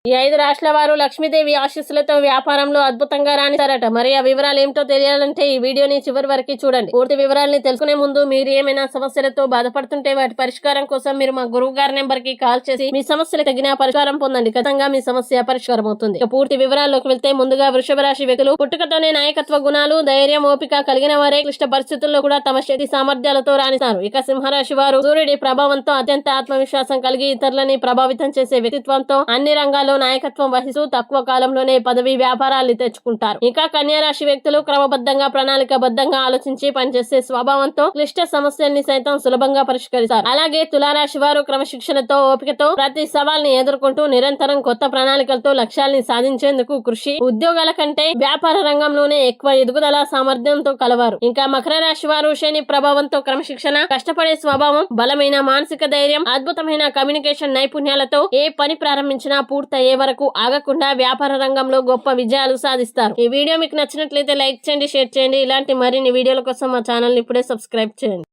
ఈ 5 రాష్ట్రాల వారు లక్ష్మీదేవి ఆశీస్సులతో వ్యాపారంలో అద్భుతంగా రాణిస్తారట. మరి ఆ వివరాలు ఏమిటో తెలియాలంటే ఈ వీడియోని చివరి వరకు చూడండి. పూర్తి వివరాలని తెలుసుకునే ముందు మీరు ఏమైనా సమస్యలతో బాధపడుతుంటే వాటి పరిష్కారం కోసం మీరు మా గురువు గారి నెంబర్ కి కాల్ చేసి మీ సమస్యలకు తగిన పరిష్కారం పొందండి. ఖచ్చితంగా మీ సమస్య పరిష్కారం అవుతుంది. ఇక పూర్తి వివరాల్లోకి వెళ్తే ముందుగా వృషభ రాశి వ్యక్తులు పుట్టుకతోనే నాయకత్వ గుణాలు, ధైర్యం, ఓపిక కలిగిన వారే క్లిష్ట పరిస్థితుల్లో కూడా తమ శక్తి సామర్థ్యాలతో రాణిస్తారు. ఇక సింహరాశి వారు సూర్యుడి ప్రభావంతో అత్యంత ఆత్మవిశ్వాసం కలిగి ఇతరులని ప్రభావితం చేసే వ్యక్తిత్వంతో అన్ని రంగాల్లో నాయకత్వం వహిస్తూ తక్కువ కాలంలోనే పదవి వ్యాపారాలు తెచ్చుకుంటారు. ఇంకా కన్యారాశి వ్యక్తులు క్రమబద్ధంగా ప్రణాళికబద్ధంగా ఆలోచించి పనిచేసే స్వభావంతో క్లిష్ట సమస్యల్ని సైతం సులభంగా పరిష్కరిస్తారు. అలాగే తులారాశి వారు క్రమశిక్షణతో, ఓపికతో ప్రతి సవాల్ని ఎదుర్కొంటూ నిరంతరం కొత్త ప్రణాళికలతో లక్ష్యాల్ని సాధించేందుకు కృషి, ఉద్యోగాల కంటే వ్యాపార రంగంలోనే ఎక్కువ ఎదుగుదల సామర్థ్యంతో కలవారు. ఇంకా మకర రాశి వారు శని ప్రభావంతో క్రమశిక్షణ, కష్టపడే స్వభావం, బలమైన మానసిక ధైర్యం, అద్భుతమైన కమ్యూనికేషన్ నైపుణ్యాలతో ఏ పని ప్రారంభించినా పూర్తయ్యే వరకు ఆగకుండా వ్యాపార రంగంలో గొప్ప విజయాలు సాధిస్తారు. ఈ వీడియో మీకు నచ్చినట్లయితే లైక్ చేయండి, షేర్ చేయండి. ఇలాంటి మరిన్ని వీడియోల కోసం మా ఛానల్ ని ఇప్పుడే సబ్స్క్రైబ్ చేయండి.